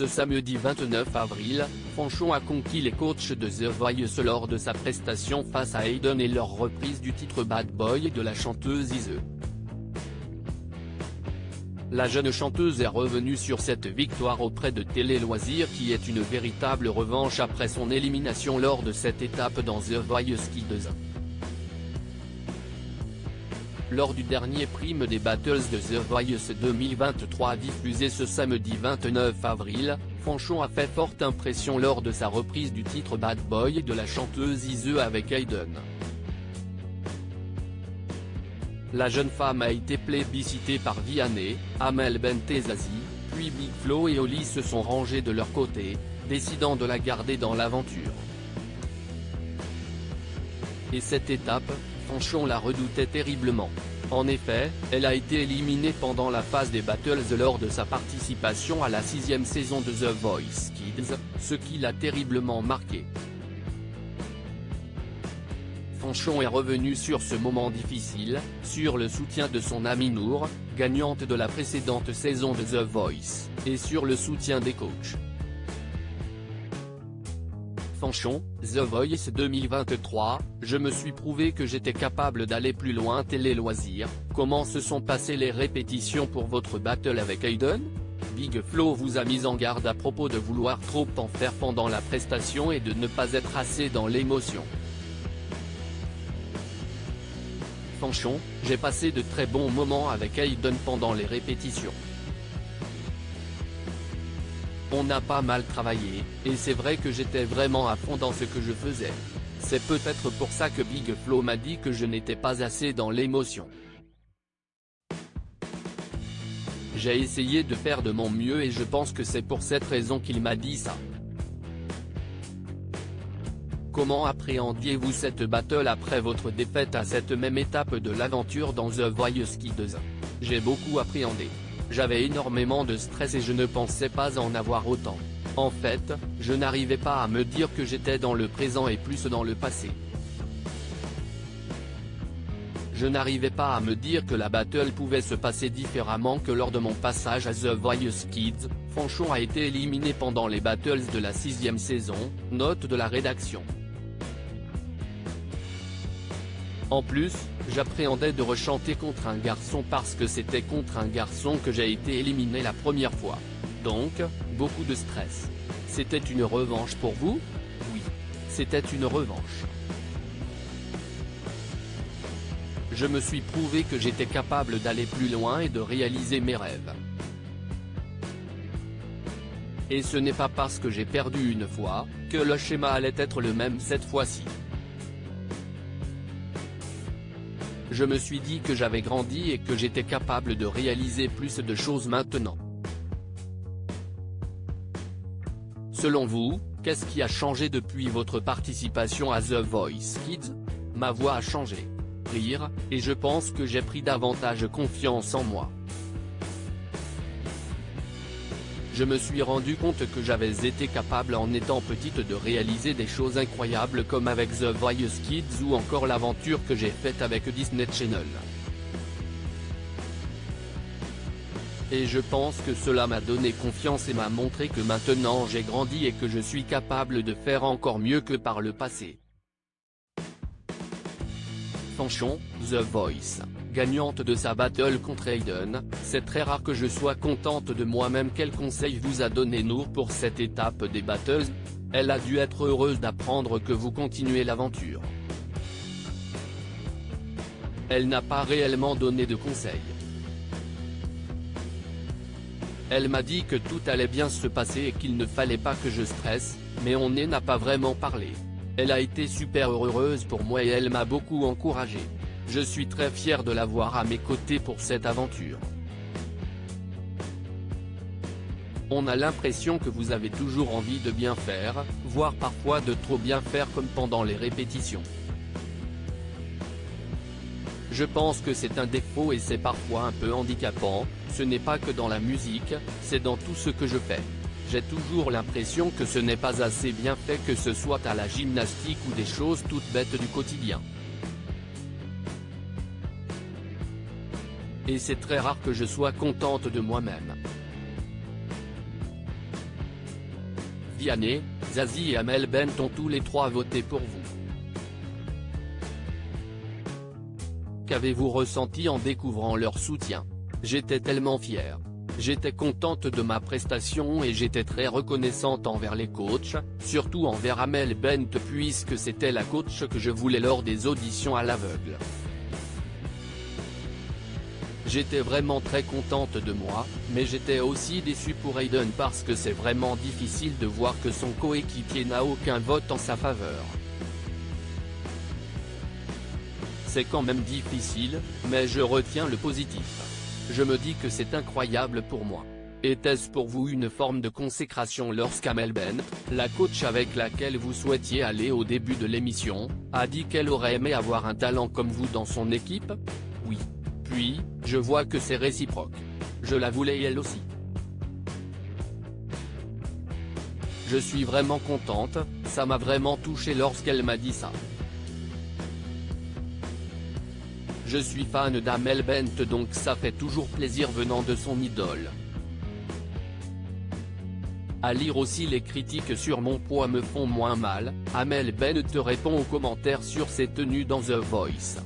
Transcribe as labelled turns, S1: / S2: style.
S1: Ce samedi 29 avril, Fanchon a conquis les coachs de The Voice lors de sa prestation face à Hayden et leur reprise du titre Bad Boy de la chanteuse Ize. La jeune chanteuse est revenue sur cette victoire auprès de Télé Loisirs qui est une véritable revanche après son élimination lors de cette étape dans The Voice Kids. Lors du dernier prime des Battles de The Voice 2023 diffusé ce samedi 29 avril, Fanchon a fait forte impression lors de sa reprise du titre Bad Boy de la chanteuse Ize avec Hayden. La jeune femme a été plébiscitée par Vianney, Amel Bentezazi, puis Big Flo et Oli se sont rangés de leur côté, décidant de la garder dans l'aventure. Et cette étape, Fanchon la redoutait terriblement. En effet, elle a été éliminée pendant la phase des Battles lors de sa participation à la 6e saison de The Voice Kids, ce qui l'a terriblement marqué. Fanchon est revenu sur ce moment difficile, sur le soutien de son amie Nour, gagnante de la précédente saison de The Voice, et sur le soutien des coachs. Fanchon, The Voice 2023, je me suis prouvé que j'étais capable d'aller plus loin. Télé Loisirs, comment se sont passées les répétitions pour votre battle avec Hayden? Big Flo vous a mis en garde à propos de vouloir trop en faire pendant la prestation et de ne pas être assez dans l'émotion. Fanchon, j'ai passé de très bons moments avec Hayden pendant les répétitions. On a pas mal travaillé, et c'est vrai que j'étais vraiment à fond dans ce que je faisais. C'est peut-être pour ça que Big Flo m'a dit que je n'étais pas assez dans l'émotion. J'ai essayé de faire de mon mieux et je pense que c'est pour cette raison qu'il m'a dit ça. Comment appréhendiez-vous cette battle après votre défaite à cette même étape de l'aventure dans The Voice Kids? J'ai beaucoup appréhendé. J'avais énormément de stress et je ne pensais pas en avoir autant. En fait, je n'arrivais pas à me dire que j'étais dans le présent et plus dans le passé. Je n'arrivais pas à me dire que la battle pouvait se passer différemment que lors de mon passage à The Voice Kids. Fanchon a été éliminé pendant les battles de la 6e saison, note de la rédaction. En plus, j'appréhendais de rechanter contre un garçon parce que c'était contre un garçon que j'ai été éliminé la première fois. Donc, beaucoup de stress. C'était une revanche pour vous? Oui. C'était une revanche. Je me suis prouvé que j'étais capable d'aller plus loin et de réaliser mes rêves. Et ce n'est pas parce que j'ai perdu une fois, que le schéma allait être le même cette fois-ci. Je me suis dit que j'avais grandi et que j'étais capable de réaliser plus de choses maintenant. Selon vous, qu'est-ce qui a changé depuis votre participation à The Voice Kids? Ma voix a changé. Rire, et je pense que j'ai pris davantage confiance en moi. Je me suis rendu compte que j'avais été capable en étant petite de réaliser des choses incroyables comme avec The Voice Kids ou encore l'aventure que j'ai faite avec Disney Channel. Et je pense que cela m'a donné confiance et m'a montré que maintenant j'ai grandi et que je suis capable de faire encore mieux que par le passé. Fanchon, The Voice, gagnante de sa battle contre Hayden, c'est très rare que je sois contente de moi-même. Quel conseil vous a donné Nour pour cette étape des battles? Elle a dû être heureuse d'apprendre que vous continuez l'aventure. Elle n'a pas réellement donné de conseils. Elle m'a dit que tout allait bien se passer et qu'il ne fallait pas que je stresse, mais on n'a pas vraiment parlé. Elle a été super heureuse pour moi et elle m'a beaucoup encouragé. Je suis très fier de l'avoir à mes côtés pour cette aventure. On a l'impression que vous avez toujours envie de bien faire, voire parfois de trop bien faire comme pendant les répétitions. Je pense que c'est un défaut et c'est parfois un peu handicapant, ce n'est pas que dans la musique, c'est dans tout ce que je fais. J'ai toujours l'impression que ce n'est pas assez bien fait, que ce soit à la gymnastique ou des choses toutes bêtes du quotidien. Et c'est très rare que je sois contente de moi-même. Vianney, Zazie et Amel Bent ont tous les trois voté pour vous. Qu'avez-vous ressenti en découvrant leur soutien? J'étais tellement fière. J'étais contente de ma prestation et j'étais très reconnaissante envers les coachs, surtout envers Amel Bent puisque c'était la coach que je voulais lors des auditions à l'aveugle. J'étais vraiment très contente de moi, mais j'étais aussi déçue pour Hayden parce que c'est vraiment difficile de voir que son coéquipier n'a aucun vote en sa faveur. C'est quand même difficile, mais je retiens le positif. Je me dis que c'est incroyable pour moi. Était-ce pour vous une forme de consécration lorsqu'Amel Bent, la coach avec laquelle vous souhaitiez aller au début de l'émission, a dit qu'elle aurait aimé avoir un talent comme vous dans son équipe? Oui. Puis, je vois que c'est réciproque. Je la voulais elle aussi. Je suis vraiment contente, ça m'a vraiment touché lorsqu'elle m'a dit ça. Je suis fan d'Amel Bent donc ça fait toujours plaisir venant de son idole. À lire aussi les critiques sur mon poids me font moins mal, Amel Bent répond aux commentaires sur ses tenues dans The Voice.